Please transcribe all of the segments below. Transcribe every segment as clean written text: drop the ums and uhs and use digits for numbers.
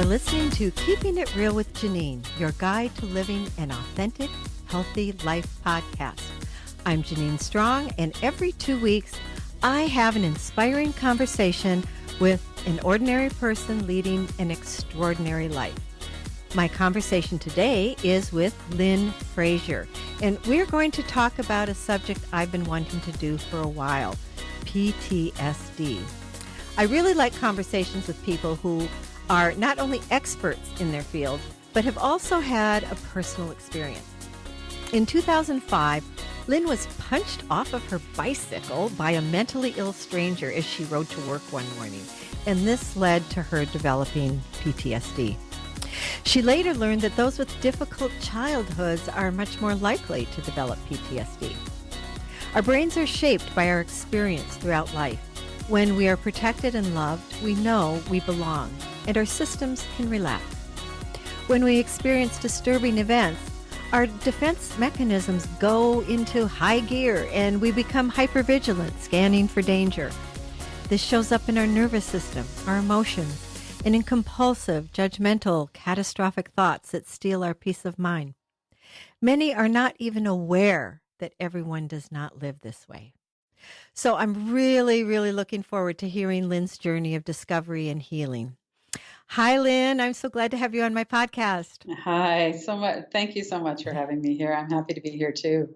You're listening to Keeping It Real with Janine, your guide to living an authentic, healthy life podcast. I'm Janine Strong, and every 2 weeks, I have an inspiring conversation with an ordinary person leading an extraordinary life. My conversation today is with Lynn Fraser, and we're going to talk about a subject I've been wanting to do for a while, PTSD. I really like conversations with people who are not only experts in their field, but have also had a personal experience. In 2005, Lynn was punched off of her bicycle by a mentally ill stranger as she rode to work one morning, and this led to her developing PTSD. She later learned that those with difficult childhoods are much more likely to develop PTSD. Our brains are shaped by our experience throughout life. When we are protected and loved, we know we belong, and our systems can relax. When we experience disturbing events, our defense mechanisms go into high gear and we become hyper-vigilant, scanning for danger. This shows up in our nervous system, our emotions, and in compulsive, judgmental, catastrophic thoughts that steal our peace of mind. Many are not even aware that everyone does not live this way. So I'm really looking forward to hearing Lynn's journey of discovery and healing. Hi, Lynn. I'm so glad to have you on my podcast. Hi, so much. Thank you so much for having me here. I'm happy to be here too.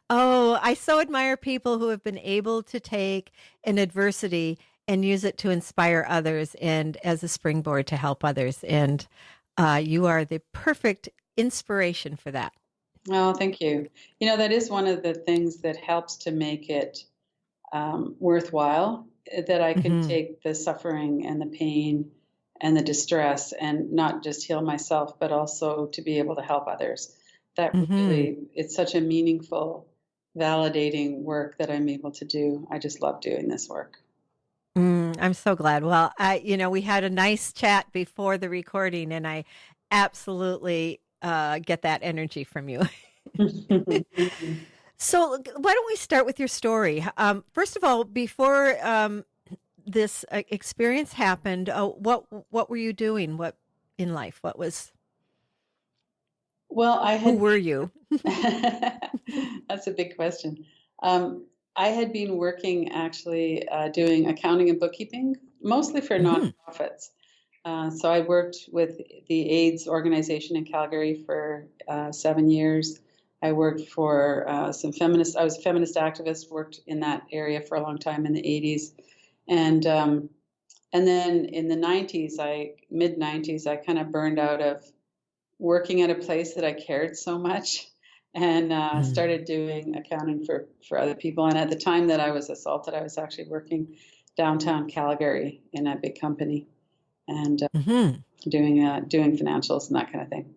Oh, I so admire people who have been able to take an adversity and use it to inspire others and as a springboard to help others. And you are the perfect inspiration for that. Oh, thank you. You know, that is one of the things that helps to make it worthwhile, that I could take the suffering and the pain and the distress and not just heal myself, but also to be able to help others. That really, it's such a meaningful, validating work that I'm able to do. I just love doing this work. I'm so glad. Well, we had a nice chat before the recording, and I absolutely get that energy from you. So why don't we start with your story? First of all, before this experience happened, what were you doing? What in life? What was? Well, Who were you? That's a big question. I had been working actually doing accounting and bookkeeping, mostly for nonprofits. So I worked with the AIDS organization in Calgary for 7 years. I worked for I was a feminist activist, worked in that area for a long time in the 80s. And then in the mid-90s, I kind of burned out of working at a place that I cared so much and started doing accounting for other people. And at the time that I was assaulted, I was actually working downtown Calgary in a big company and doing financials and that kind of thing.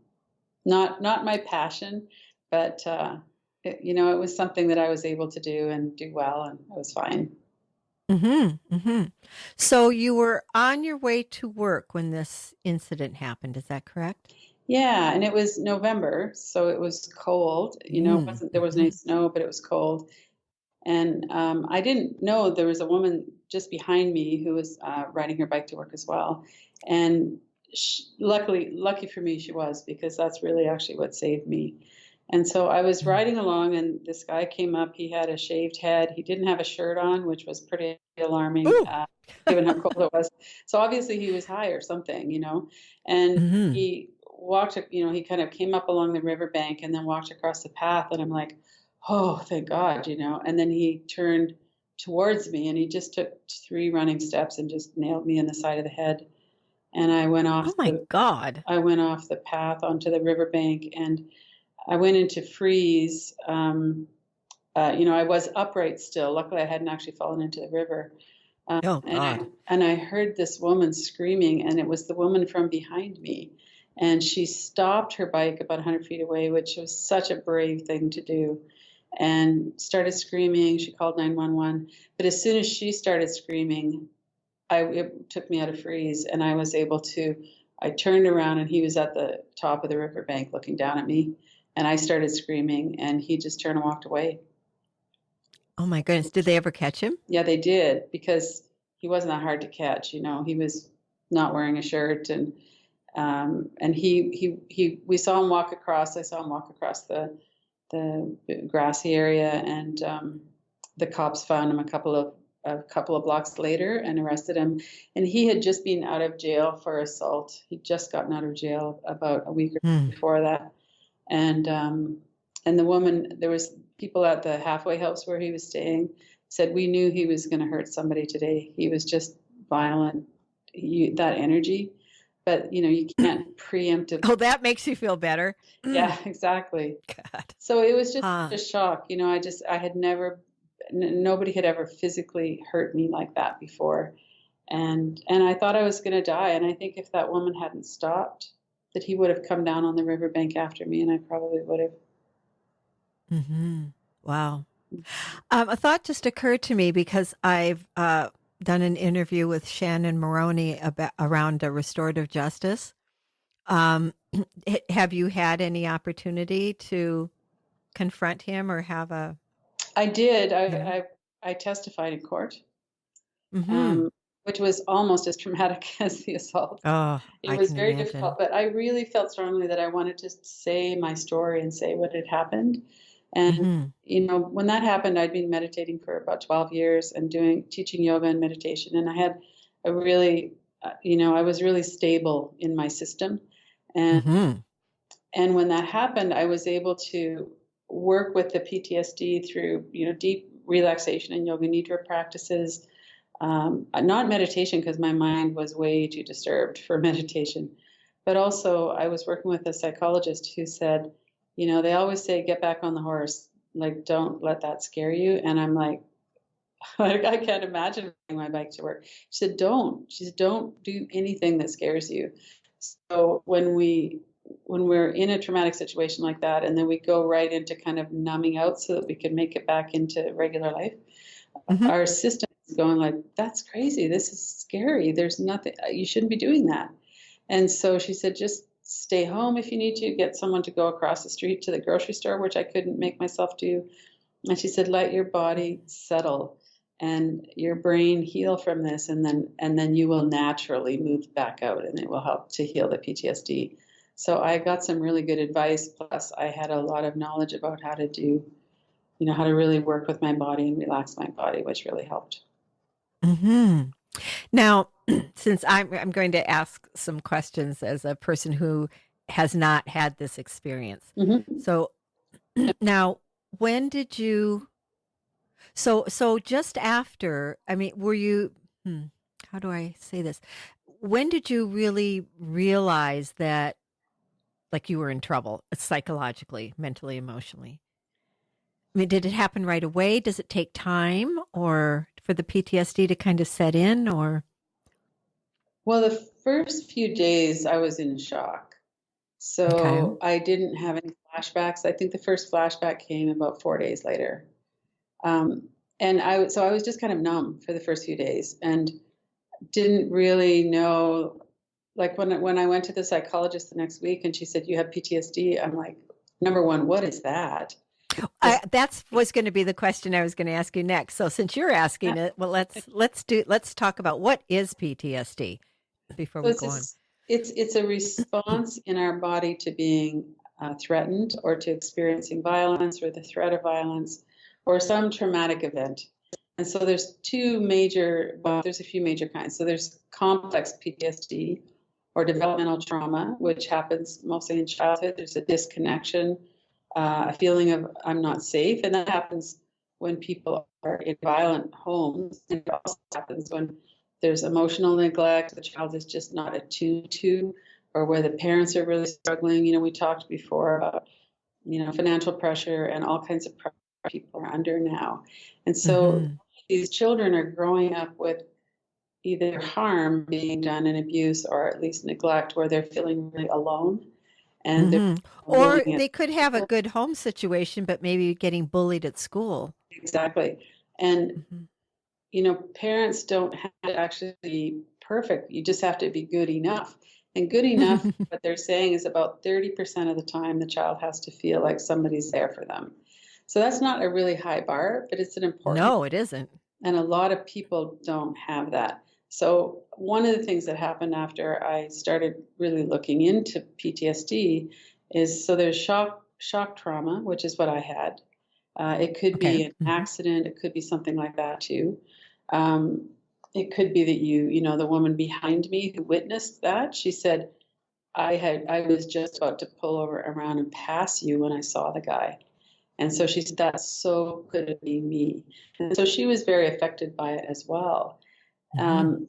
Not my passion, but it was something that I was able to do and do well, and it was fine. So you were on your way to work when this incident happened. Is that correct? Yeah, and it was November, so it was cold. There wasn't any snow, but it was cold. And I didn't know there was a woman just behind me who was riding her bike to work as well. And lucky for me, she was, because that's really actually what saved me. And so I was riding along, and this guy came up. He had a shaved head. He didn't have a shirt on, which was pretty alarming, given how cold it was. So obviously he was high or something, And he walked, he kind of came up along the riverbank and then walked across the path. And I'm like, oh, thank God, And then he turned towards me, and he just took 3 running steps and just nailed me in the side of the head. And I went off. Oh my God! I went off the path onto the riverbank, and I went into freeze. I was upright still. Luckily, I hadn't actually fallen into the river. Oh God! And I heard this woman screaming, and it was the woman from behind me. And she stopped her bike about 100 feet away, which was such a brave thing to do, and started screaming. She called 911. But as soon as she started screaming, it took me out of freeze, and I was able to. I turned around, and he was at the top of the riverbank looking down at me. And I started screaming, and he just turned and walked away. Oh my goodness. Did they ever catch him? Yeah, they did, because he wasn't that hard to catch. He was not wearing a shirt, and And we saw him walk across. I saw him walk across the grassy area, and the cops found him a couple of blocks later and arrested him. And he had just been out of jail for assault. He'd just gotten out of jail about a week or two before that. And the woman, there was people at the halfway house where he was staying, said, we knew he was going to hurt somebody today. He was just violent, that energy. But, you can't preemptively. Oh, that makes you feel better. Yeah, exactly. God. So it was just a shock. Nobody had ever physically hurt me like that before. And I thought I was going to die. And I think if that woman hadn't stopped, that he would have come down on the riverbank after me, and I probably would have. Mm-hmm. Wow. A thought just occurred to me because I've done an interview with Shannon Maroney around restorative justice. Have you had any opportunity to confront him or have a? I did. I testified in court, which was almost as traumatic as the assault. Oh, it was very difficult, but I really felt strongly that I wanted to say my story and say what had happened. And, when that happened, I'd been meditating for about 12 years and teaching yoga and meditation. And I had I was really stable in my system. And when that happened, I was able to work with the PTSD through, deep relaxation and yoga nidra practices. Not meditation, because my mind was way too disturbed for meditation. But also I was working with a psychologist who said, they always say, get back on the horse. Like, don't let that scare you. And I'm like, I can't imagine riding my bike to work. She said, don't. She said, don't do anything that scares you. So when we're in a traumatic situation like that, and then we go right into kind of numbing out so that we can make it back into regular life, our system is going like, that's crazy. This is scary. There's nothing, you shouldn't be doing that. And so she said, just stay home if you need to, get someone to go across the street to the grocery store, which I couldn't make myself do. And she said, let your body settle and your brain heal from this. And then you will naturally move back out, and it will help to heal the PTSD. So I got some really good advice. Plus I had a lot of knowledge about how to do, how to really work with my body and relax my body, which really helped. Now, since I'm going to ask some questions as a person who has not had this experience. So now, when did you, so just after, were you, how do I say this? When did you really realize that, like, you were in trouble psychologically, mentally, emotionally? Did it happen right away? Does it take time or for the PTSD to kind of set in, or? Well, the first few days I was in shock. So I didn't have any flashbacks. I think the first flashback came about 4 days later. And I was just kind of numb for the first few days and didn't really know, like when I went to the psychologist the next week and she said, you have PTSD. I'm like, number one, what is that? That was going to be the question I was going to ask you next. So since you're asking it, well, let's talk about what is PTSD before we go on. It's a response in our body to being threatened or to experiencing violence or the threat of violence or some traumatic event. And so there's there's a few major kinds. So there's complex PTSD or developmental trauma, which happens mostly in childhood. There's a disconnection, a feeling of I'm not safe. And that happens when people are in violent homes. And it also happens when there's emotional neglect, the child is just not attuned to, or where the parents are really struggling. We talked before about, financial pressure and all kinds of pressure people are under now. And so these children are growing up with either harm being done and abuse, or at least neglect, where they're feeling really alone. And or they could have a good home situation, but maybe getting bullied at school. Exactly. And parents don't have to actually be perfect. You just have to be good enough. And good enough, what they're saying is about 30% of the time the child has to feel like somebody's there for them. So that's not a really high bar, but it's an important. No, it isn't. And a lot of people don't have that. So one of the things that happened after I started really looking into PTSD is, so there's shock trauma, which is what I had. It could Okay. be an accident. It could be something like that too. Um, it could be that the woman behind me who witnessed that, she said, I was just about to pull over around and pass you when I saw the guy. And so she said, that so could have been me. And so she was very affected by it as well. Um,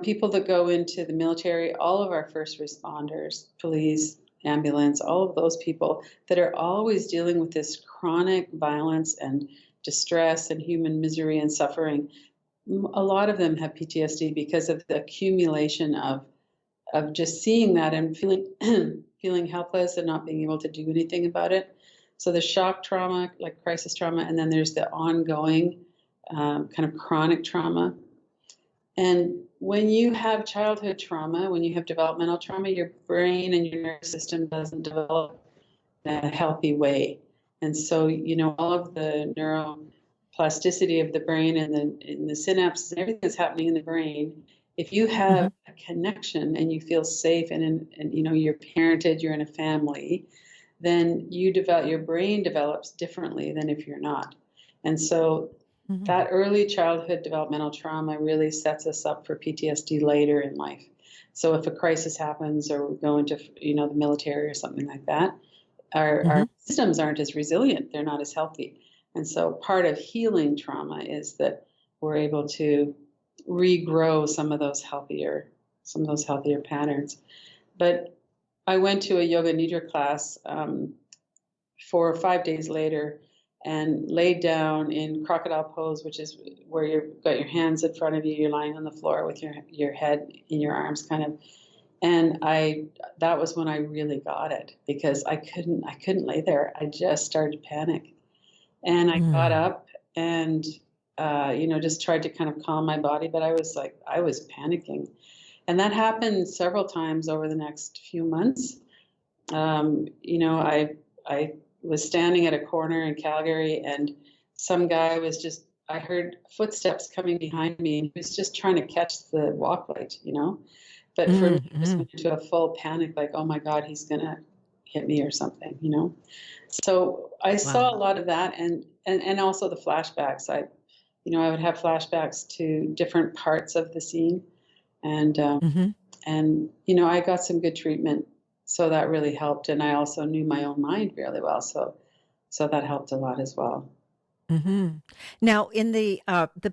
people that go into the military, all of our first responders, police, ambulance, all of those people that are always dealing with this chronic violence and distress and human misery and suffering, a lot of them have PTSD because of the accumulation of just seeing that and feeling feeling helpless and not being able to do anything about it. So the shock trauma, like crisis trauma, and then there's the ongoing kind of chronic trauma. And when you have childhood trauma, when you have developmental trauma, your brain and your nervous system doesn't develop in a healthy way. And so, all of the neuroplasticity of the brain and the synapses and everything that's happening in the brain, if you have a connection and you feel safe and you're parented, you're in a family, then your brain develops differently than if you're not. And so that early childhood developmental trauma really sets us up for PTSD later in life. So if a crisis happens or we go into, the military or something like that, our systems aren't as resilient. They're not as healthy. And so part of healing trauma is that we're able to regrow some of those healthier patterns. But I went to a yoga nidra class 4 or 5 days later and laid down in crocodile pose, which is where you've got your hands in front of you, you're lying on the floor with your head in your arms kind of. And that was when I really got it, because I couldn't lay there. I just started to panic. And I got up and, just tried to kind of calm my body, but I was panicking. And that happened several times over the next few months. I was standing at a corner in Calgary and some guy I heard footsteps coming behind me and he was just trying to catch the walk light, But for me, I just went into a full panic, like, oh my God, he's going to hit me or something, So I saw a lot of that and also the flashbacks. I would have flashbacks to different parts of the scene. And, I got some good treatment. So that really helped. And I also knew my own mind really well. So that helped a lot as well. Now, in the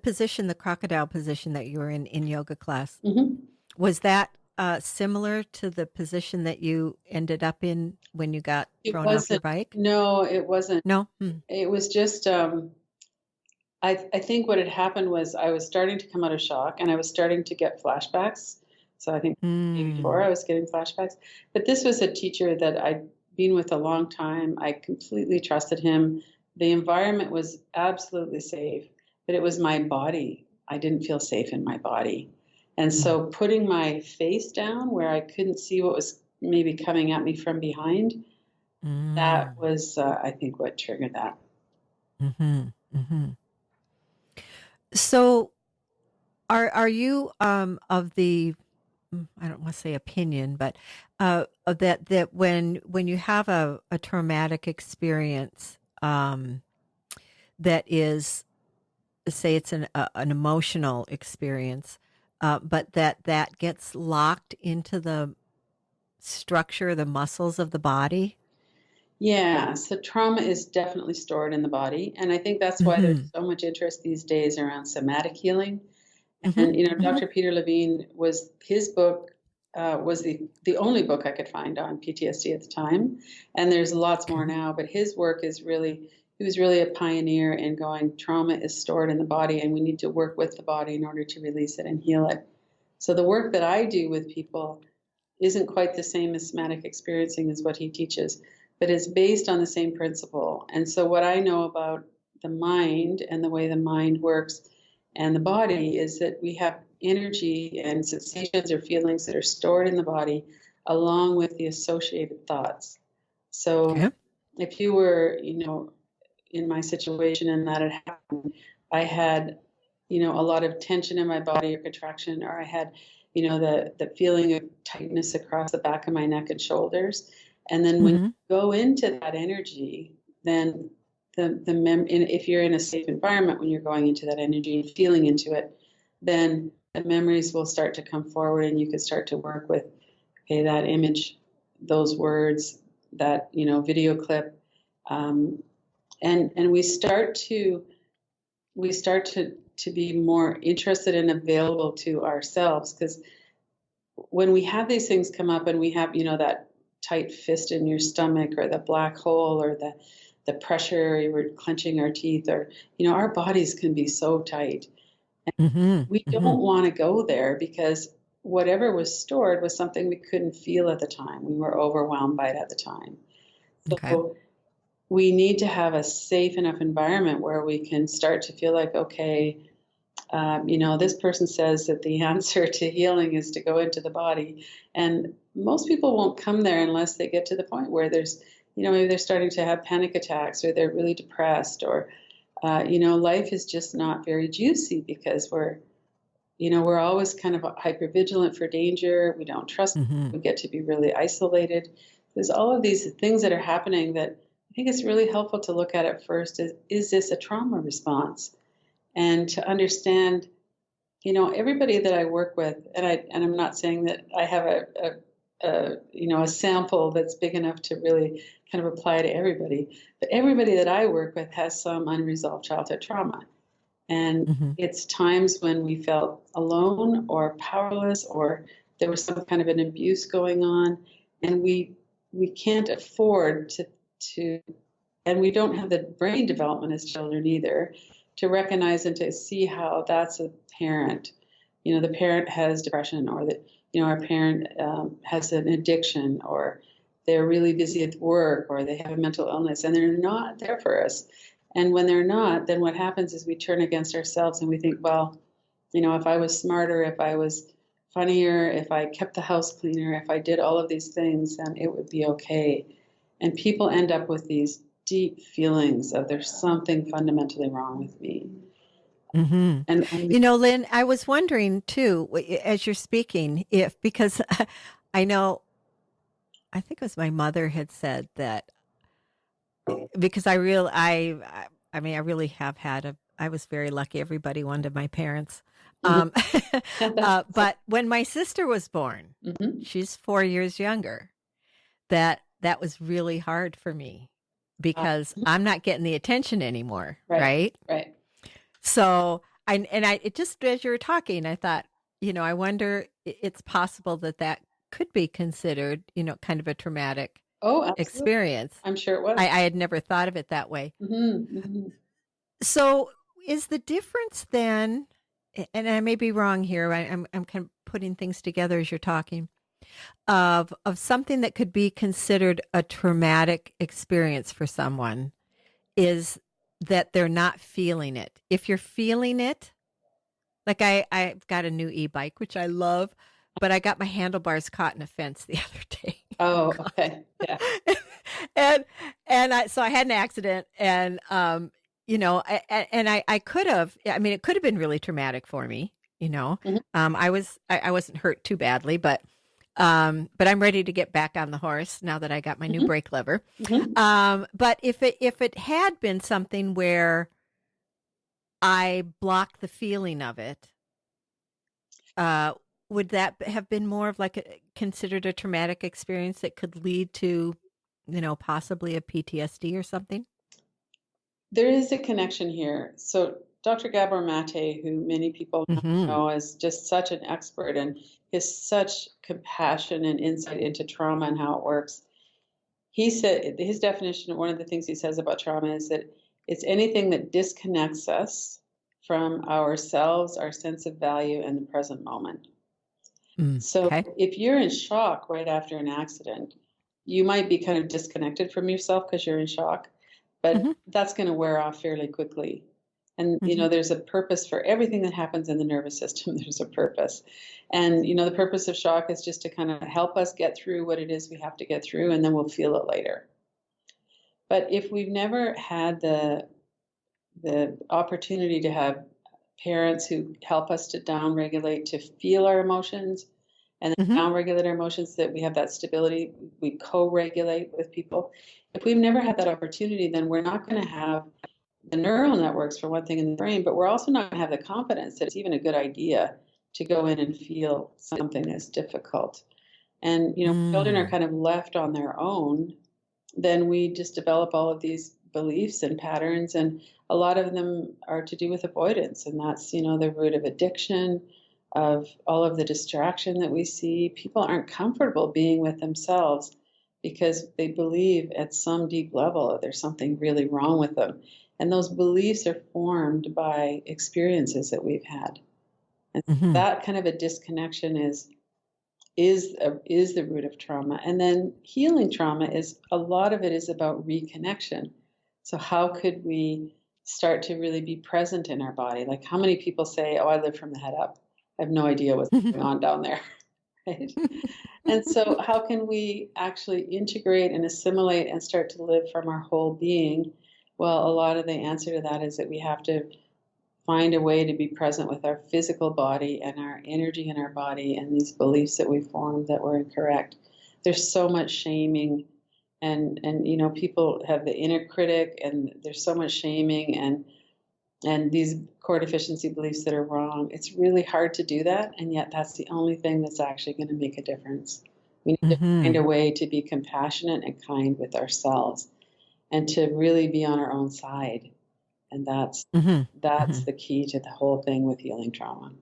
position, the crocodile position that you were in yoga class, was that similar to the position that you ended up in when you got thrown off your bike? No, it wasn't. No? It was just, I think what had happened was I was starting to come out of shock and I was starting to get flashbacks. So I think maybe before I was getting flashbacks. But this was a teacher that I'd been with a long time. I completely trusted him. The environment was absolutely safe, but it was my body. I didn't feel safe in my body. And so putting my face down where I couldn't see what was maybe coming at me from behind, that was, I think, what triggered that. So are you of the, I don't want to say opinion, but that when you have a traumatic experience that is, say it's an emotional experience, but that gets locked into the structure, the muscles of the body? Yeah, so trauma is definitely stored in the body. And I think that's why there's so much interest these days around somatic healing. And, Dr. Peter Levine his book was the only book I could find on PTSD at the time. And there's lots more now, but his work he was really a pioneer in going, trauma is stored in the body and we need to work with the body in order to release it and heal it. So the work that I do with people isn't quite the same as somatic experiencing as what he teaches, but it's based on the same principle. And so what I know about the mind and the way the mind works and the body is that we have energy and sensations or feelings that are stored in the body along with the associated thoughts. So if you were, in my situation and that had happened, I had a lot of tension in my body or contraction, or I had, the feeling of tightness across the back of my neck and shoulders. And then when you go into that energy, then if you're in a safe environment, when you're going into that energy and feeling into it, then the memories will start to come forward, and you can start to work with, okay, that image, those words, that, video clip. And we start to be more interested and available to ourselves, because when we have these things come up and we have, that tight fist in your stomach, or the black hole, or the pressure, we're clenching our teeth, or, our bodies can be so tight. And we don't want to go there, because whatever was stored was something we couldn't feel at the time. We were overwhelmed by it at the time. So we need to have a safe enough environment where we can start to feel like, okay, this person says that the answer to healing is to go into the body. And most people won't come there unless they get to the point where there's, maybe they're starting to have panic attacks, or they're really depressed, or, life is just not very juicy, because we're always kind of hyper-vigilant for danger. We don't trust them. We get to be really isolated. There's all of these things that are happening that I think it's really helpful to look at it first. Is this a trauma response? And to understand, everybody that I work with, and I'm not saying that I have a sample that's big enough to really kind of apply to everybody, but everybody that I work with has some unresolved childhood trauma. And it's times when we felt alone or powerless, or there was some kind of an abuse going on, and we can't afford to, and we don't have the brain development as children either, to recognize and to see how that's a parent. The parent has depression, or that, our parent has an addiction, or they're really busy at work, or they have a mental illness, and they're not there for us. And when they're not, then what happens is we turn against ourselves, and we think, well, if I was smarter, if I was funnier, if I kept the house cleaner, if I did all of these things, then it would be okay. And people end up with these deep feelings of there's something fundamentally wrong with me. And Lynn, I was wondering too, as you're speaking, because I think it was my mother had said that, because I really have had I was very lucky. Everybody wanted my parents. But when my sister was born, she's 4 years younger, that was really hard for me, because I'm not getting the attention anymore. Right. So it just, as you were talking, I thought, I wonder, it's possible that could be considered, kind of a traumatic experience. I'm sure it was. I had never thought of it that way. So is the difference then, and I may be wrong here, I'm kind of putting things together as you're talking, of something that could be considered a traumatic experience for someone, is that they're not feeling it. If you're feeling it, like I've got a new e-bike, which I love, but I got my handlebars caught in a fence the other day. Oh, okay. Yeah. So I had an accident, and I could have, it could have been really traumatic for me, I wasn't hurt too badly, but I'm ready to get back on the horse now that I got my new brake lever. But if it had been something where I blocked the feeling of it, would that have been more of considered a traumatic experience that could lead to, possibly a PTSD or something? There is a connection here. So Dr. Gabor Mate, who many people know is just such an expert, and has such compassion and insight into trauma and how it works. He said, his definition, one of the things he says about trauma is that it's anything that disconnects us from ourselves, our sense of value, and the present moment. So if you're in shock right after an accident, you might be kind of disconnected from yourself because you're in shock, but that's going to wear off fairly quickly. And, there's a purpose for everything that happens in the nervous system. There's a purpose. And, the purpose of shock is just to kind of help us get through what it is we have to get through, and then we'll feel it later. But if we've never had the opportunity to have parents who help us to down-regulate, to feel our emotions, and then Hmm. down-regulate our emotions, that we have that stability. We co-regulate with people. If we've never had that opportunity, then we're not going to have the neural networks, for one thing, in the brain, but we're also not going to have the confidence that it's even a good idea to go in and feel something that's difficult. And, children are Mm. kind of left on their own, then we just develop all of these beliefs and patterns, and a lot of them are to do with avoidance, and that's the root of addiction, of all of the distraction that we see. People aren't comfortable being with themselves because they believe at some deep level that there's something really wrong with them, and those beliefs are formed by experiences that we've had, and Hmm. that kind of a disconnection is the root of trauma. And then healing trauma, is a lot of it is about reconnection. So how could we start to really be present in our body? Like, how many people say, "Oh, I live from the head up. I have no idea what's going on down there." Right? And so how can we actually integrate and assimilate and start to live from our whole being? Well, a lot of the answer to that is that we have to find a way to be present with our physical body and our energy in our body, and these beliefs that we formed that were incorrect. There's so much shaming, and people have the inner critic, and there's so much shaming and these core deficiency beliefs that are wrong. It's really hard to do that, and yet that's the only thing that's actually going to make a difference. We need to Hmm. find a way to be compassionate and kind with ourselves, and to really be on our own side. And that's Hmm. that's Hmm. the key to the whole thing with healing trauma.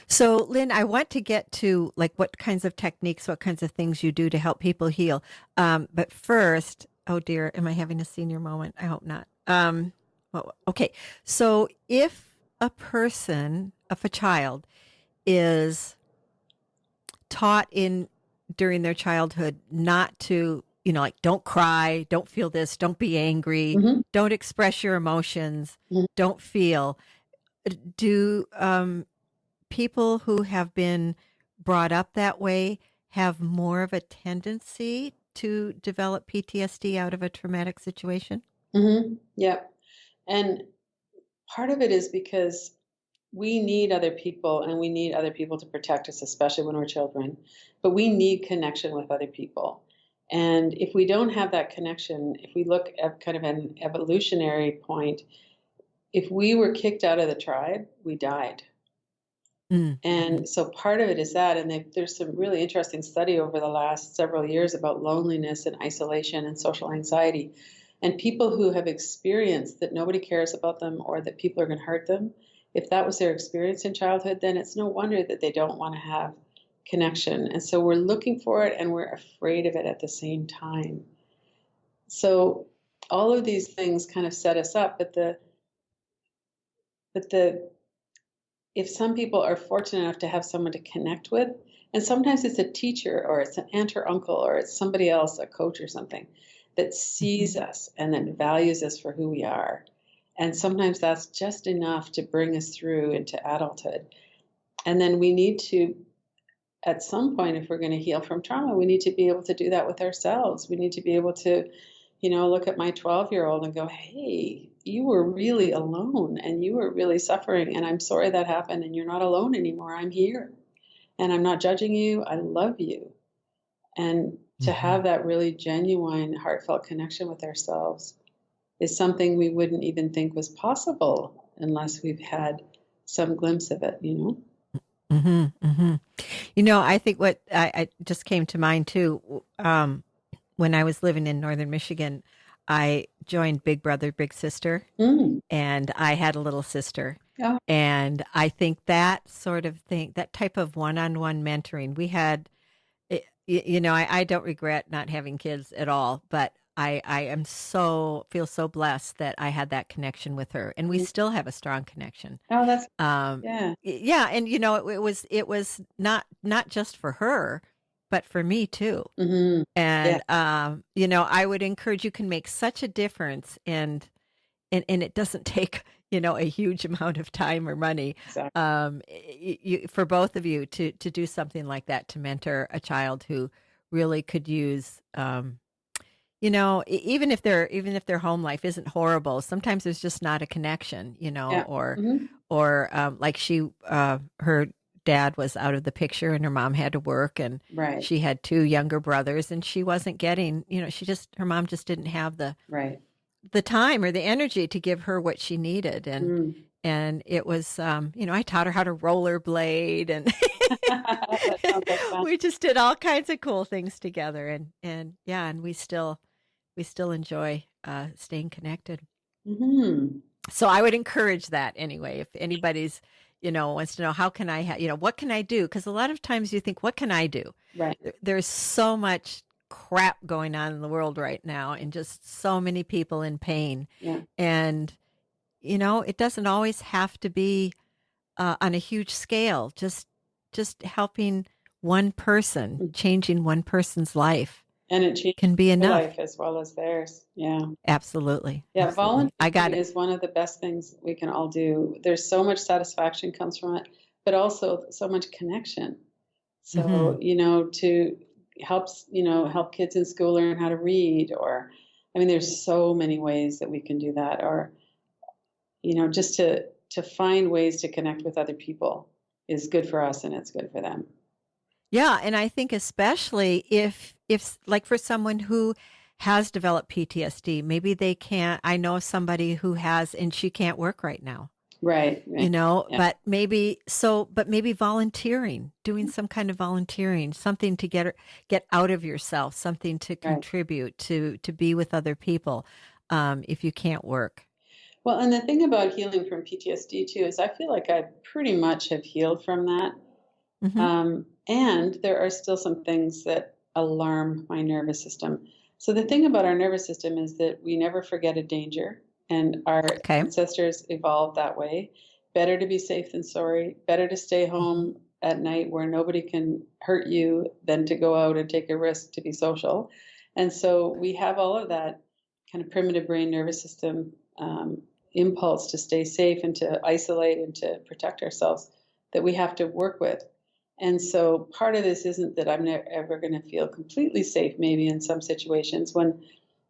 So, Lynn, I want to get to like what kinds of techniques, what kinds of things you do to help people heal. But first, oh dear, am I having a senior moment? I hope not. Well, okay. So, if a child is taught in during their childhood not to, like don't cry, don't feel this, don't be angry, Mhm, don't express your emotions, mhm, don't feel, do people who have been brought up that way have more of a tendency to develop PTSD out of a traumatic situation? mhm, yep. And part of it is because we need other people, and we need other people to protect us, especially when we're children. But we need connection with other people. And if we don't have that connection, if we look at kind of an evolutionary point, if we were kicked out of the tribe, we died. Mm-hmm. And so part of it is that, and there's some really interesting study over the last several years about loneliness and isolation and social anxiety. And people who have experienced that nobody cares about them, or that people are going to hurt them, if that was their experience in childhood, then it's no wonder that they don't want to have connection. And so we're looking for it, and we're afraid of it at the same time. So all of these things kind of set us up, but the if some people are fortunate enough to have someone to connect with, and sometimes it's a teacher, or it's an aunt or uncle, or it's somebody else, a coach or something, that Mm-hmm. sees us and that values us for who we are. And sometimes that's just enough to bring us through into adulthood. And then we need to, at some point, if we're going to heal from trauma, we need to be able to do that with ourselves. We need to be able to, look at my 12-year-old and go, "Hey, you were really alone, and you were really suffering, and I'm sorry that happened, and you're not alone anymore. I'm here, and I'm not judging you. I love you." And to Mm-hmm. have that really genuine, heartfelt connection with ourselves is something we wouldn't even think was possible unless we've had some glimpse of it. Mm-hmm. Mm-hmm. I think what I just came to mind too, when I was living in northern Michigan, I joined Big Brother, Big Sister, Mm. and I had a little sister. Yeah. And I think that sort of thing, that type of one-on-one mentoring, we had, I don't regret not having kids at all, but I am feel so blessed that I had that connection with her, and we still have a strong connection. Oh, that's, Um, yeah. yeah, and it was not just for her, but for me too. Hmm. Yeah, And I would encourage, you can make such a difference, and it doesn't take a huge amount of time or money, exactly. for both of you to do something like that, to mentor a child who really could use, even if their home life isn't horrible, sometimes there's just not a connection, Yeah. or Hmm. or like her dad was out of the picture and her mom had to work, and Right. she had two younger brothers, and she wasn't getting, her mom just didn't have Right. the time or the energy to give her what she needed. And it was, I taught her how to rollerblade, and That sounds like fun. we just did all kinds of cool things together. And yeah, and we still enjoy staying connected. Mm-hmm. So I would encourage that anyway. If anybody's, wants to know how can I, what can I do? Because a lot of times you think, what can I do? Right. There's so much crap going on in the world right now, and just so many people in pain. Yeah. And it doesn't always have to be on a huge scale. Just helping one person, changing one person's life, And it changes can be your enough. life as well as theirs. Yeah. Absolutely. Yeah. Absolutely. I got Volunteering it. is one of the best things we can all do. There's so much satisfaction comes from it, but also so much connection. So, to help kids in school learn how to read, or, I mean, there's so many ways that we can do that, or, just to find ways to connect with other people is good for us and it's good for them. Yeah, and I think especially if like for someone who has developed PTSD, maybe they can't. I know somebody who has, and she can't work right now. Right. Yeah. But maybe volunteering, doing some kind of volunteering, something to get out of yourself, something to contribute to be with other people, if you can't work. Well, and the thing about healing from PTSD too is I feel like I pretty much have healed from that. Mm-hmm. And there are still some things that alarm my nervous system. So the thing about our nervous system is that we never forget a danger, and our ancestors evolved that way. Better to be safe than sorry. Better to stay home at night where nobody can hurt you than to go out and take a risk to be social. And so we have all of that kind of primitive brain nervous system impulse to stay safe and to isolate and to protect ourselves that we have to work with. And so part of this isn't that I'm never ever going to feel completely safe, maybe in some situations when,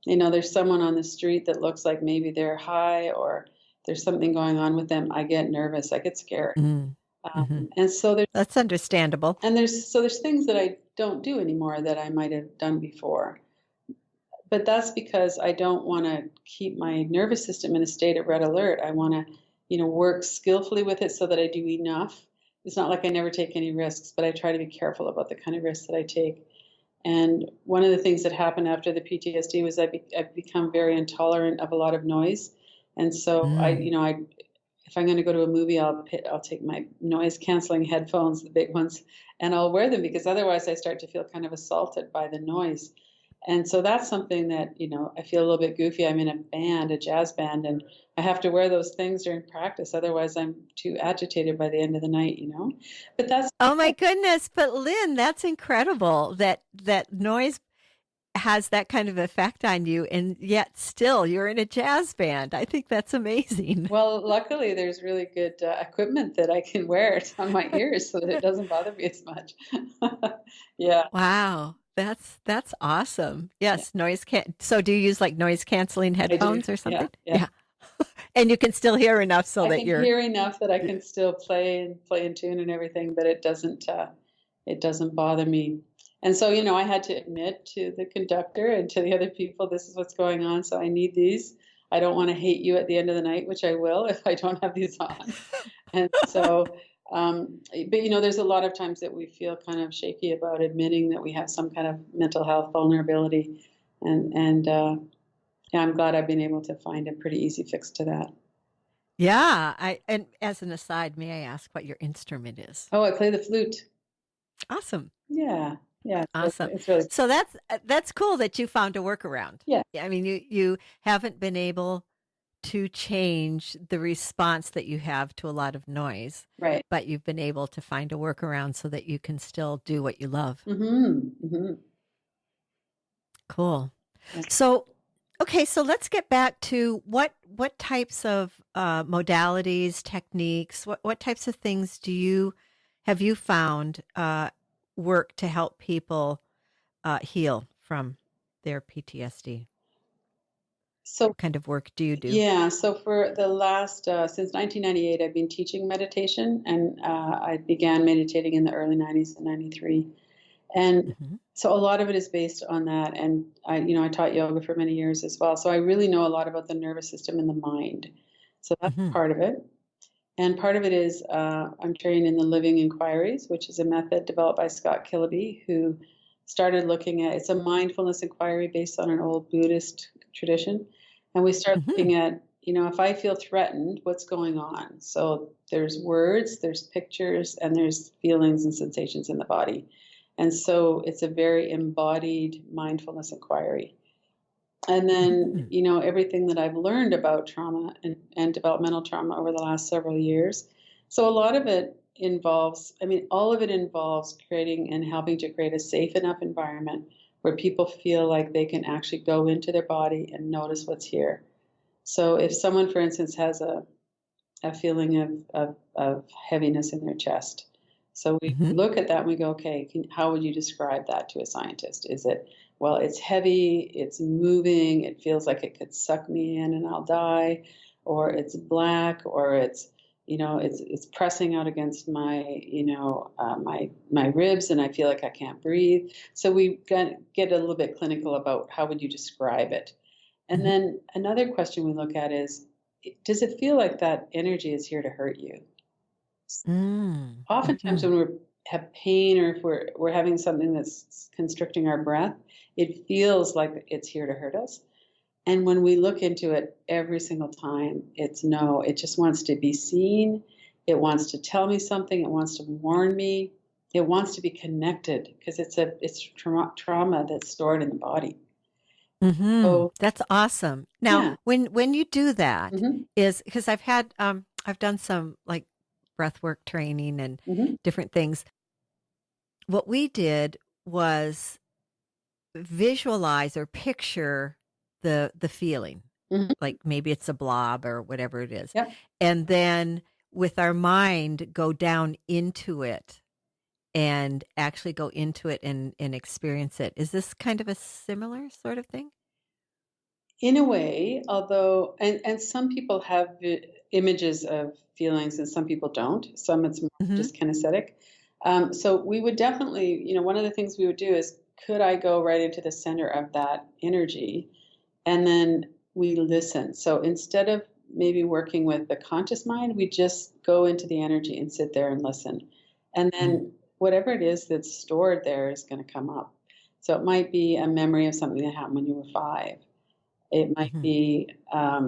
there's someone on the street that looks like maybe they're high or there's something going on with them. I get nervous. I get scared. And so that's understandable. And there's things that I don't do anymore that I might have done before. But that's because I don't want to keep my nervous system in a state of red alert. I want to, work skillfully with it so that I do enough. It's not like I never take any risks, but I try to be careful about the kind of risks that I take. And one of the things that happened after the PTSD was I've become very intolerant of a lot of noise. And so if I'm going to go to a movie, I'll take my noise canceling headphones, the big ones, and I'll wear them because otherwise I start to feel kind of assaulted by the noise. And so that's something that, I feel a little bit goofy. I'm in a band, a jazz band, and I have to wear those things during practice. Otherwise, I'm too agitated by the end of the night, But that's... Oh, my goodness. But Lynn, that's incredible that noise has that kind of effect on you, and yet still you're in a jazz band. I think that's amazing. Well, luckily, there's really good equipment that I can wear on my ears so that it doesn't bother me as much. Yeah. Wow. That's awesome. Yes, so do you use like noise canceling headphones or something? Yeah. And you can still hear enough so that you're... I can hear enough that I can still play in tune and everything, but it doesn't bother me. And so, I had to admit to the conductor and to the other people, this is what's going on. So I need these. I don't want to hate you at the end of the night, which I will if I don't have these on. And so, but there's a lot of times that we feel kind of shaky about admitting that we have some kind of mental health vulnerability. And I'm glad I've been able to find a pretty easy fix to that. Yeah. And as an aside, may I ask what your instrument is? Oh, I play the flute. Awesome. Yeah. Yeah. Awesome. It's really... So that's cool that you found a workaround. Yeah. I mean, you haven't been able to change the response that you have to a lot of noise. Right. But you've been able to find a workaround so that you can still do what you love. Cool. Yeah. So, okay, so let's get back to what types of modalities, techniques, what types of things have you found work to help people heal from their PTSD? So What kind of work do you do? yeah, so for the last since 1998, I've been teaching meditation, and I began meditating in the early 90s in 93. And Hmm. so a lot of it is based on that. And I taught yoga for many years as well. So I really know a lot about the nervous system and the mind. So that's Hmm. part of it. And part of it is I'm trained in the living inquiries, which is a method developed by Scott Killaby, who started looking at it's a mindfulness inquiry based on an old Buddhist tradition. And we start Hmm. looking at, if I feel threatened, what's going on? So there's words, there's pictures, and there's feelings and sensations in the body. And so it's a very embodied mindfulness inquiry. And then, Hmm. everything that I've learned about trauma and developmental trauma over the last several years. So a lot of it involves, all of it involves creating and helping to create a safe enough environment where people feel like they can actually go into their body and notice what's here. So if someone, for instance, has a feeling of heaviness in their chest. So we Hmm. look at that and we go, okay, how would you describe that to a scientist? Is it, well, it's heavy, it's moving, it feels like it could suck me in and I'll die, or it's black, or it's pressing out against my, my ribs and I feel like I can't breathe. So we get a little bit clinical about how would you describe it. And Hmm. then another question we look at is, does it feel like that energy is here to hurt you? Oftentimes Hmm. when we have pain or if we're having something that's constricting our breath, it feels like it's here to hurt us. And when we look into it every single time, it's no, it just wants to be seen. It wants to tell me something. It wants to warn me. It wants to be connected because it's trauma that's stored in the body. So That's awesome. Now, yeah. when you do that, Hmm. is because I've done some like breath work training and Hmm. different things. What we did was visualize or picture the feeling. Hmm. Like maybe it's a blob or whatever it is. Yep. And then with our mind go down into it and actually go into it and experience it. Is this kind of a similar sort of thing? In a way, although, and some people have images of feelings and some people don't. Some it's more Hmm. just kinesthetic. So we would definitely, one of the things we would do is, could I go right into the center of that energy? And then we listen. So instead of maybe working with the conscious mind, we just go into the energy and sit there and listen. And then whatever it is that's stored there is going to come up. So it might be a memory of something that happened when you were 5. It might Hmm. be, a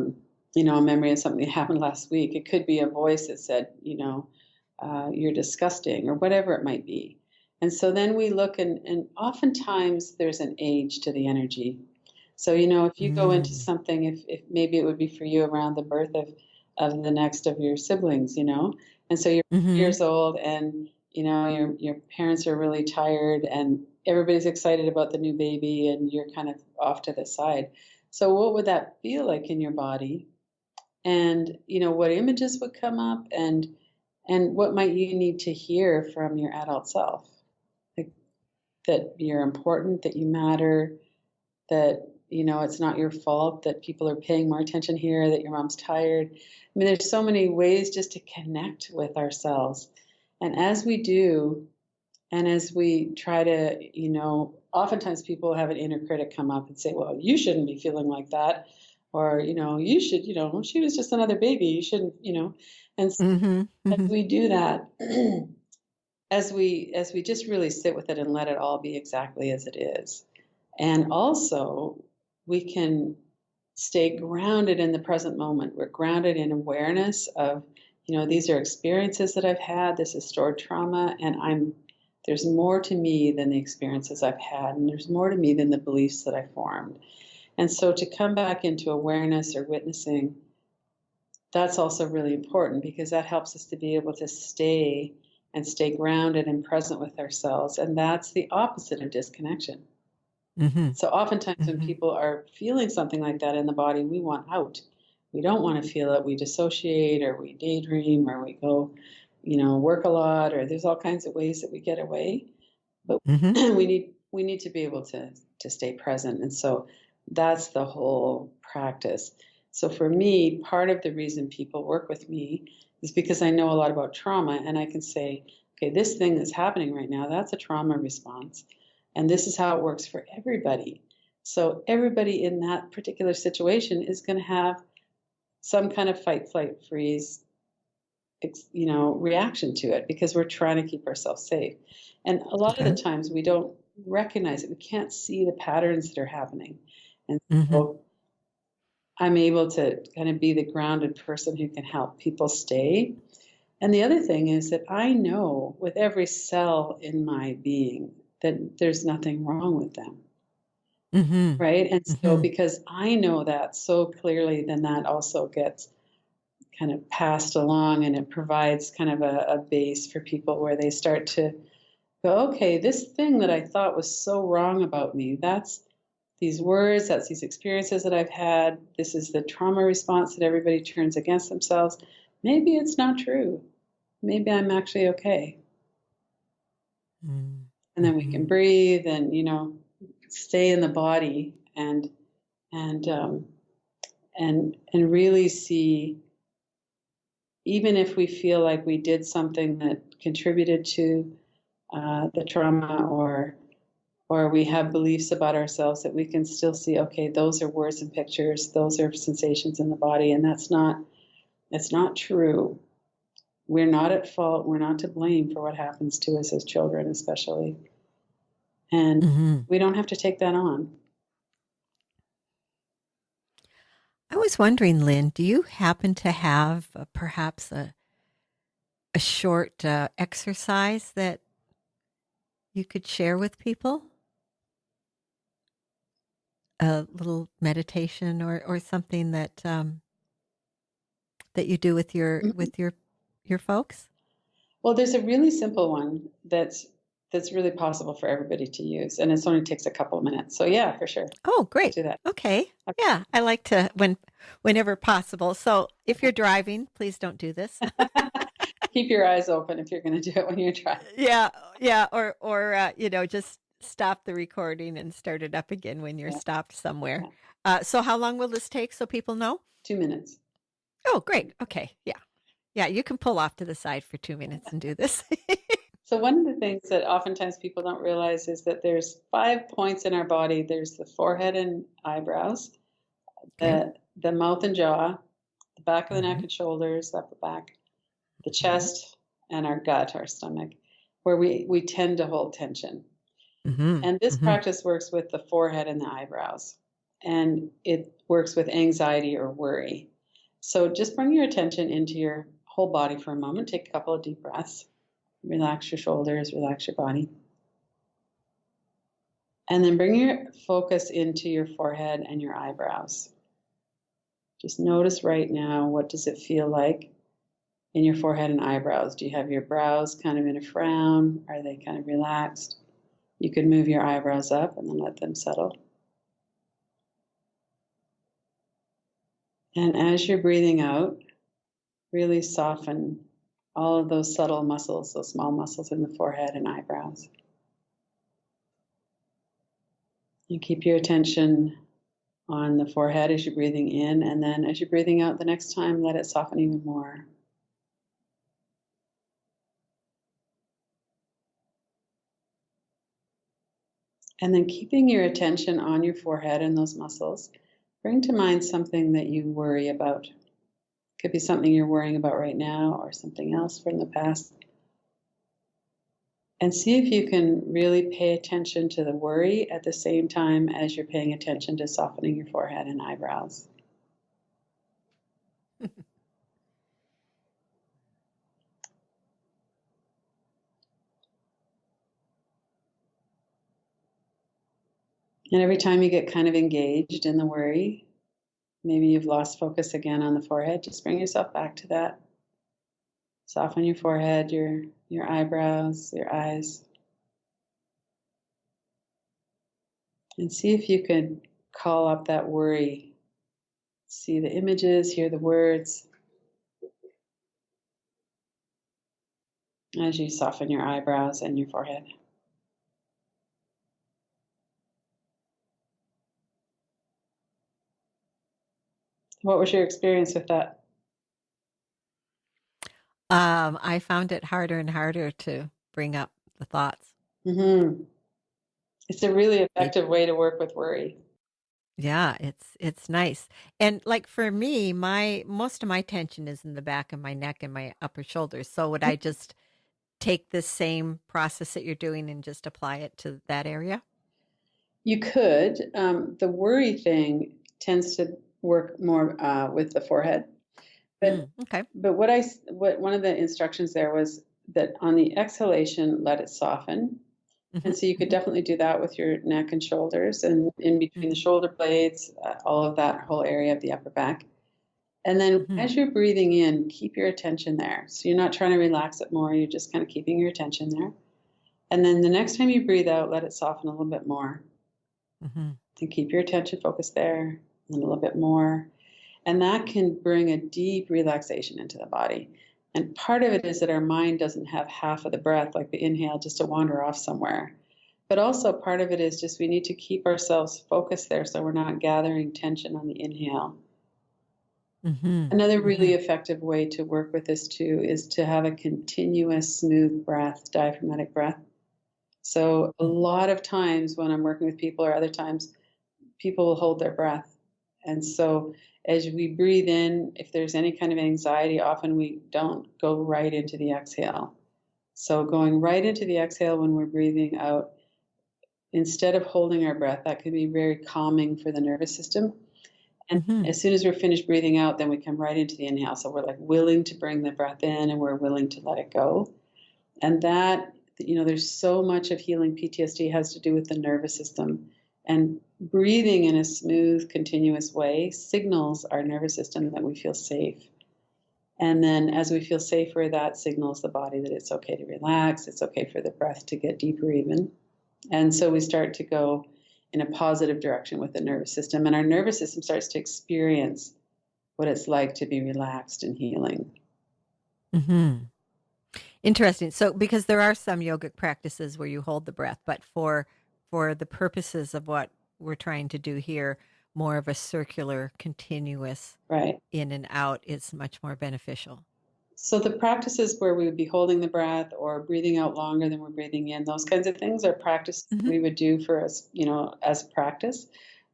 memory of something that happened last week. It could be a voice that said, you're disgusting or whatever it might be. And so then we look, and oftentimes there's an age to the energy. So, if you go into Mm. something, if maybe it would be for you around the birth of the next of your siblings, and so you're Mhm. years old and, your parents are really tired and everybody's excited about the new baby and you're kind of off to the side. So what would that feel like in your body? And, what images would come up and what might you need to hear from your adult self? Like that you're important, that you matter, that it's not your fault that people are paying more attention here, that your mom's tired. There's so many ways just to connect with ourselves. And as we do, and as we try to, oftentimes people have an inner critic come up and say, well, you shouldn't be feeling like that. Or, you should, she was just another baby. You shouldn't, and Mhm. as Mhm. we do that, as we just really sit with it and let it all be exactly as it is. And also we can stay grounded in the present moment. We're grounded in awareness of, these are experiences that I've had, this is stored trauma, and there's more to me than the experiences I've had, and there's more to me than the beliefs that I formed. And so to come back into awareness or witnessing, that's also really important because that helps us to be able to stay grounded and present with ourselves. And that's the opposite of disconnection. Mhm. So oftentimes when Mhm. people are feeling something like that in the body, we want out. We don't want to feel it. We dissociate or we daydream or we go, work a lot, or there's all kinds of ways that we get away. But Mhm. we need to be able to stay present. And so That's the whole practice. So for me, part of the reason people work with me is because I know a lot about trauma, and I can say, okay, this thing that's happening right now, that's a trauma response. And this is how it works for everybody. So everybody in that particular situation is going to have some kind of fight, flight, freeze, reaction to it, because we're trying to keep ourselves safe. And a lot of the times we don't recognize it. We can't see the patterns that are happening. And so I'm able to kind of be the grounded person who can help people stay. And the other thing is that I know with every cell in my being that there's nothing wrong with them. Right? And so because I know that so clearly, then that also gets kind of passed along, and it provides kind of a base for people where they start to go, okay, this thing that I thought was so wrong about me, that's these words, that's these experiences that I've had, this is the trauma response that everybody turns against themselves. Maybe it's not true. Maybe I'm actually okay. And then we can breathe and, stay in the body and really see, even if we feel like we did something that contributed to the trauma, or we have beliefs about ourselves, that we can still see, okay, those are words and pictures, those are sensations in the body, and that's not true. We're not at fault. We're not to blame for what happens to us as children, especially. And we don't have to take that on. I was wondering, Lynn, do you happen to have perhaps a short exercise that you could share with people? A little meditation or something that that you do with your folks? Well, there's a really simple one that's really possible for everybody to use, and it only takes a couple of minutes. So yeah, for sure. Oh, great. Do that. Okay. Yeah, I like to whenever possible. So if you're driving, please don't do this. Keep your eyes open if you're going to do it when you're driving. Yeah, or just stop the recording and start it up again when you're stopped somewhere. Yeah. So how long will this take so people know? 2 minutes. Oh, great. Okay. Yeah. Yeah, you can pull off to the side for 2 minutes and do this. So one of the things that oftentimes people don't realize is that there's 5 points in our body. There's the forehead and eyebrows, Okay. the mouth and jaw, the back of the neck and shoulders, upper back, the chest, and our gut, our stomach, where we tend to hold tension. And this practice works with the forehead and the eyebrows, and it works with anxiety or worry. So just bring your attention into your whole body for a moment. Take a couple of deep breaths. Relax your shoulders, relax your body. And then bring your focus into your forehead and your eyebrows. Just notice right now, what does it feel like in your forehead and eyebrows? Do you have your brows kind of in a frown? Are they kind of relaxed? You could move your eyebrows up and then let them settle. And as you're breathing out, really soften all of those subtle muscles, those small muscles in the forehead and eyebrows. You keep your attention on the forehead as you're breathing in, and then as you're breathing out the next time, let it soften even more. And then keeping your attention on your forehead and those muscles, bring to mind something that you worry about. Could be something you're worrying about right now or something else from the past. And see if you can really pay attention to the worry at the same time as you're paying attention to softening your forehead and eyebrows. And every time you get kind of engaged in the worry, maybe you've lost focus again on the forehead, just bring yourself back to that. Soften your forehead, your eyebrows, your eyes. And see if you can call up that worry. See the images, hear the words as you soften your eyebrows and your forehead. What was your experience with that? I found it harder and harder to bring up the thoughts. Hmm. It's a really They, effective way to work with worry. yeah, it's nice. And like for me, my most of my tension is in the back of my neck and my upper shoulders. So would I just take this same process that you're doing and just apply it to that area? You could. The worry thing tends to work more with the forehead, but Okay. what one of the instructions there was that on the exhalation, let it soften. Hmm. And so you could Hmm. definitely do that with your neck and shoulders and in between the Hmm. shoulder blades, all of that whole area of the upper back. And then Hmm. as you're breathing in, keep your attention there. So you're not trying to relax it more, you're just kind of keeping your attention there. And then the next time you breathe out, let it soften a little bit more. Hmm. And keep your attention focused there, and a little bit more. And that can bring a deep relaxation into the body. And part of it is that our mind doesn't have half of the breath, like the inhale, just to wander off somewhere. But also, part of it is just we need to keep ourselves focused there so we're not gathering tension on the inhale. Hmm. Another Hmm. really effective way to work with this too is to have a continuous, smooth breath, diaphragmatic breath. So, a lot of times when I'm working with people, or other times, people will hold their breath. And so, as we breathe in, if there's any kind of anxiety, often we don't go right into the exhale. So, going right into the exhale when we're breathing out, instead of holding our breath, that can be very calming for the nervous system. And Hmm. as soon as we're finished breathing out, then we come right into the inhale. So, we're like willing to bring the breath in and we're willing to let it go. And that, there's so much of healing PTSD has to do with the nervous system. And breathing in a smooth, continuous way signals our nervous system that we feel safe. And then as we feel safer, that signals the body that it's okay to relax. It's okay for the breath to get deeper, even. And so we start to go in a positive direction with the nervous system. And our nervous system starts to experience what it's like to be relaxed and healing. Hmm. Interesting. So, because there are some yogic practices where you hold the breath, but for the purposes of what we're trying to do here, more of a circular, continuous Right. in and out is much more beneficial. So the practices where we would be holding the breath or breathing out longer than we're breathing in, those kinds of things are practices Hmm. we would do for us, as a practice.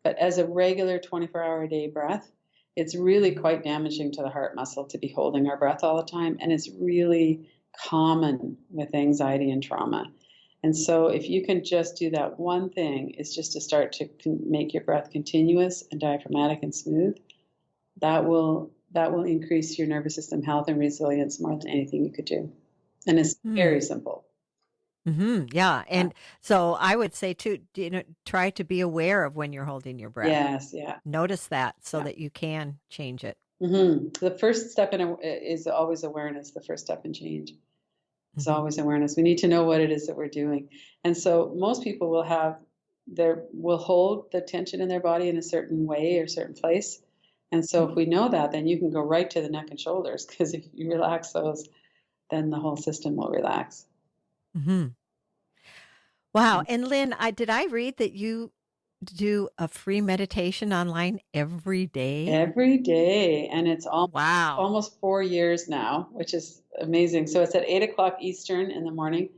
But as a regular 24-hour a day breath, it's really quite damaging to the heart muscle to be holding our breath all the time. And it's really common with anxiety and trauma. And so if you can just do that one thing, is just to start to make your breath continuous and diaphragmatic and smooth, that will increase your nervous system health and resilience more than anything you could do. And it's very Hmm. simple. Hmm. Yeah. Yeah. And so I would say too, try to be aware of when you're holding your breath. Yes, yeah, Notice that so yeah. that you can change it. The first step is always awareness. The first step in change is Hmm. always awareness. We need to know what it is that we're doing. And so most people will hold the tension in their body in a certain way or certain place. And so if we know that, then you can go right to the neck and shoulders, because if you relax those, then the whole system will relax. Hmm. Wow. And Lynn, did I read that you do a free meditation online every day? Every day, and it's Wow. almost 4 years now, which is amazing. So it's at 8 o'clock Eastern in the morning,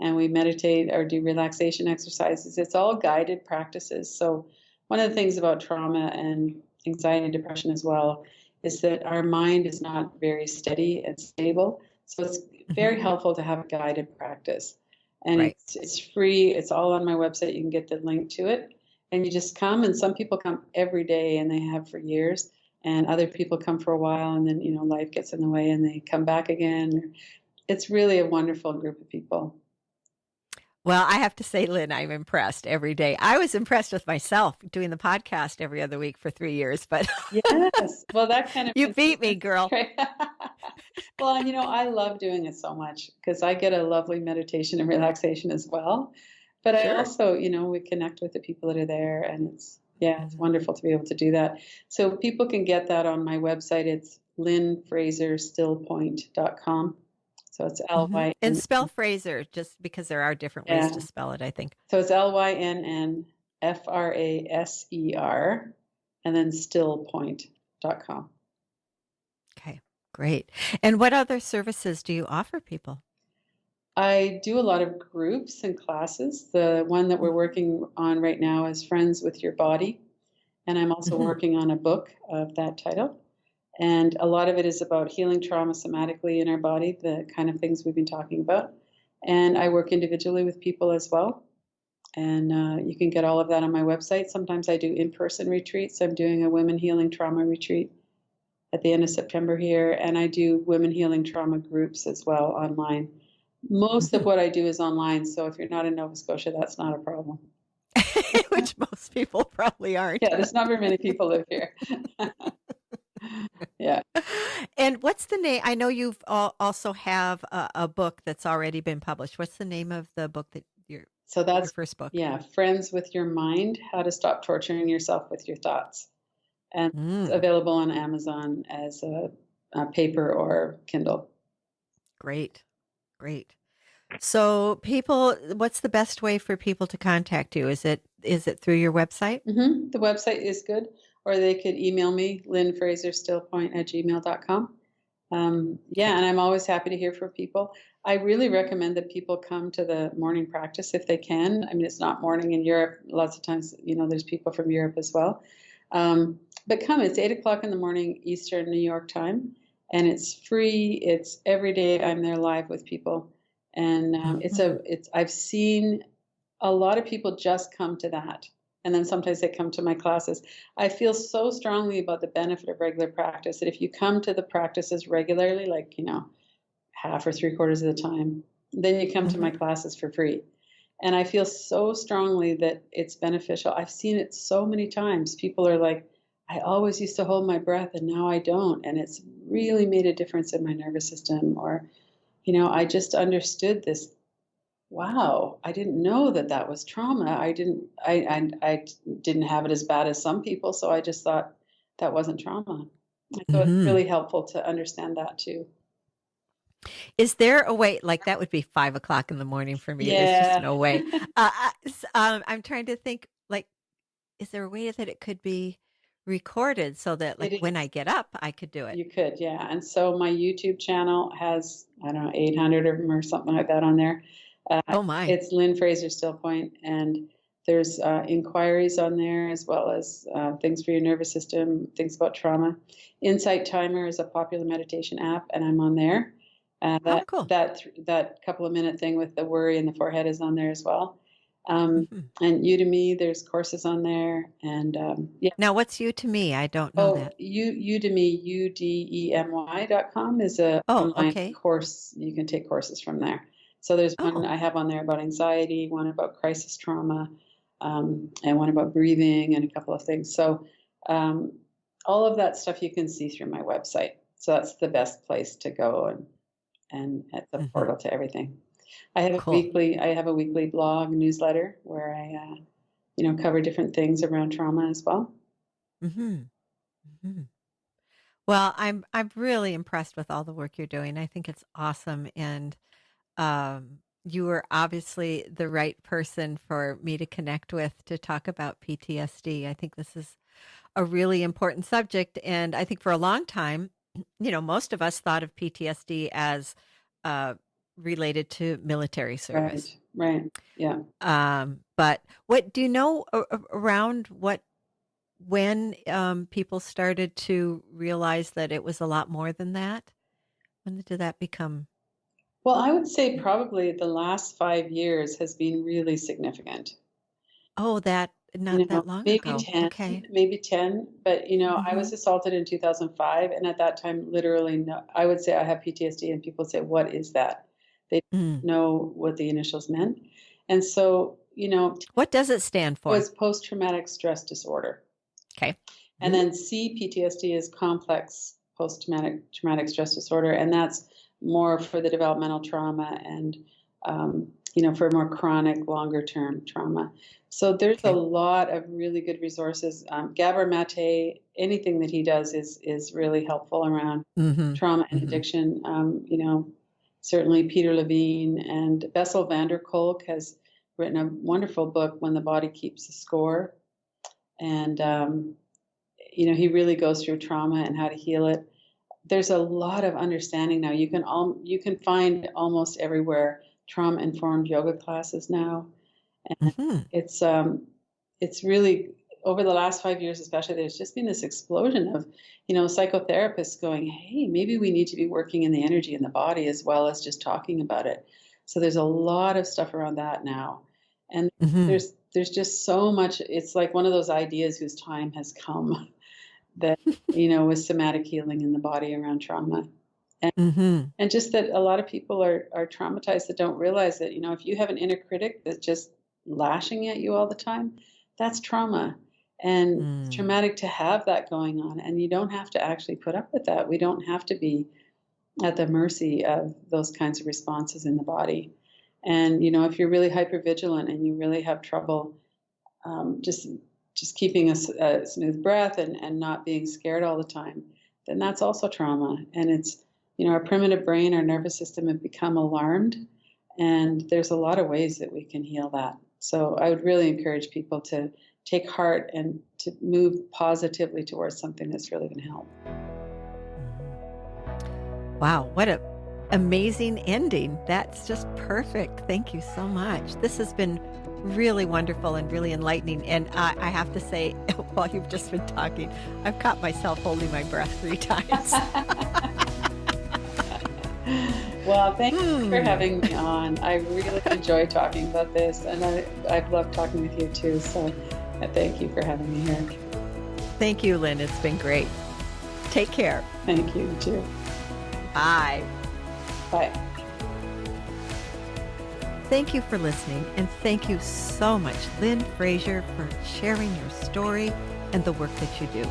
and we meditate or do relaxation exercises. It's all guided practices. So one of the things about trauma and anxiety and depression as well is that our mind is not very steady and stable. So it's Hmm. very helpful to have a guided practice. And Right. it's free. It's all on my website. You can get the link to it, and you just come. And some people come every day and they have for years, and other people come for a while and then life gets in the way and they come back again. It's really a wonderful group of people. Well, I have to say, Lynn, I'm impressed every day. I was impressed with myself doing the podcast every other week for 3 years, but Yes, well, that kind of you beat me, consistency, girl. right? Well, and I love doing it so much because I get a lovely meditation and relaxation as well. But I Sure. also, we connect with the people that are there, and it's Hmm. wonderful to be able to do that. So people can get that on my website. It's lynnfraserstillpoint.com. So it's Hmm. And Lyn. spell Fraser, just because there are different ways Yeah. to spell it, I think. So it's Lynnfraser, and then still point. hyper-vigilant.com. Okay, great. And what other services do you offer people? I do a lot of groups and classes. The one that we're working on right now is Friends with Your Body. And I'm also Mm-hmm. working on a book of that title. And a lot of it is about healing trauma somatically in our body, the kind of things we've been talking about. And I work individually with people as well. And you can get all of that on my website. Sometimes I do in-person retreats. I'm doing a women healing trauma retreat at the end of September here. And I do women healing trauma groups as well online. Most of what I do is online. So if you're not in Nova Scotia, that's not a problem. Which most people probably aren't. Yeah, there's not very many people live here. Yeah. And what's the name? I know you've also have a book that's already been published. What's the name of the book that So your that's, first book? yeah, Friends with Your Mind, How to Stop Torturing Yourself with Your Thoughts. And it's available on Amazon as a paper or Kindle. Great. Great. So people, what's the best way for people to contact you? Is it through your website? Mm-hmm. The website is good, or they could email me, lynnfraserstillpoint@gmail.com. Yeah, and I'm always happy to hear from people. I really recommend that people come to the morning practice if they can. I mean, it's not morning in Europe. Lots of times, there's people from Europe as well. But come, it's 8 o'clock in the morning Eastern New York time, and it's free. It's every day I'm there live with people. And I've seen a lot of people just come to that. And then sometimes they come to my classes. I feel so strongly about the benefit of regular practice that if you come to the practices regularly, like, half or 3/4 of the time, then you come to my classes for free. And I feel so strongly that it's beneficial. I've seen it so many times. People are like, I always used to hold my breath and now I don't. And it's really made a difference in my nervous system. Or, I just understood this. Wow, I didn't know that was trauma. I didn't have it as bad as some people, so I just thought that wasn't trauma. So it's really helpful to understand that too. Is there a way, like that would be 5 o'clock in the morning for me. There's just no way. I'm trying to think, like, is there a way that it could be recorded so that, like, when I get up, I could do it? You could, yeah. And so my YouTube channel has, I don't know, 800 of them or something like that on there. Oh my. It's Lynn Fraser Stillpoint, and there's inquiries on there as well as things for your nervous system, things about trauma. Insight Timer is a popular meditation app, and I'm on there. Cool. That couple of minute thing with the worry in the forehead is on there as well. And Udemy, there's courses on there, and yeah. Now, what's Udemy? I don't know that. Udemy, udemy.com is a online course. You can take courses from there. So there's one I have on there about anxiety, one about crisis trauma, and one about breathing, and a couple of things. So all of that stuff you can see through my website. So that's the best place to go, and it's a portal to everything. I have a weekly blog newsletter where I cover different things around trauma as well. Well, I'm really impressed with all the work you're doing. I think it's awesome, and you were obviously the right person for me to connect with to talk about PTSD. I think this is a really important subject, and I think for a long time, most of us thought of PTSD as related to military service. Right. Yeah. But what do you know around when people started to realize that it was a lot more than that? When did that become? Well, I would say probably the last 5 years has been really significant. Oh, that not that long ago. 10, Okay. maybe 10. But, I was assaulted in 2005. And at that time, literally, no, I would say I have PTSD. And people say, what is that? They didn't know what the initials meant. And so, what does it stand for? It was post-traumatic stress disorder. Okay. And then PTSD is complex post-traumatic stress disorder. And that's more for the developmental trauma and, for more chronic, longer-term trauma. So there's a lot of really good resources. Gabor Mate, anything that he does is really helpful around trauma and addiction. Certainly Peter Levine and Bessel van der Kolk has written a wonderful book, When the Body Keeps the Score. And he really goes through trauma and how to heal it. There's a lot of understanding now. You can find almost everywhere trauma-informed yoga classes now. And Hmm. it's really, over the last 5 years especially, there's just been this explosion of, psychotherapists going, hey, maybe we need to be working in the energy in the body as well as just talking about it. So there's a lot of stuff around that now. And Hmm. there's just so much. It's like one of those ideas whose time has come that, with somatic healing in the body around trauma. And Hmm. and just that a lot of people are traumatized that don't realize that, if you have an inner critic that's just lashing at you all the time, that's trauma. And it's Mm. traumatic to have that going on. And you don't have to actually put up with that. We don't have to be at the mercy of those kinds of responses in the body. And, if you're really hyper-vigilant and you really have trouble just keeping a smooth breath and not being scared all the time, then that's also trauma. And it's, our primitive brain, our nervous system have become alarmed. And there's a lot of ways that we can heal that. So I would really encourage people to take heart and to move positively towards something that's really going to help. Wow, what a amazing ending. That's just perfect. Thank you so much. This has been really wonderful and really enlightening. And I have to say, while you've just been talking, I've caught myself holding my breath 3 times. Well, thank you for having me on. I really enjoy talking about this, and I've loved talking with you too. So thank you for having me here. Thank you, Lynn. It's been great. Take care. Thank you, too. Bye. Bye. Thank you for listening, and thank you so much, Lynn Fraser, for sharing your story and the work that you do.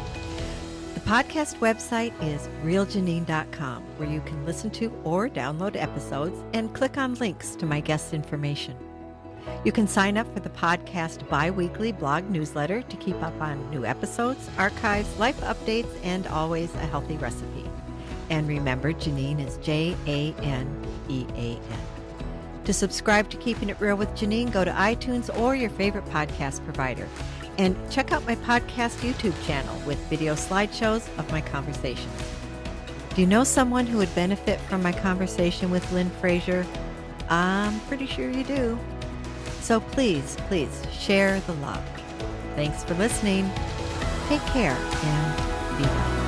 The podcast website is realjanine.com, where you can listen to or download episodes and click on links to my guest information. You can sign up for the podcast bi-weekly blog newsletter to keep up on new episodes, archives, life updates, and always a healthy recipe. And remember, Janine is Janeean. To subscribe to Keeping It Real with Janine, go to iTunes or your favorite podcast provider. And check out my podcast YouTube channel with video slideshows of my conversations. Do you know someone who would benefit from my conversation with Lynn Fraser? I'm pretty sure you do. So please, please share the love. Thanks for listening. Take care and be well.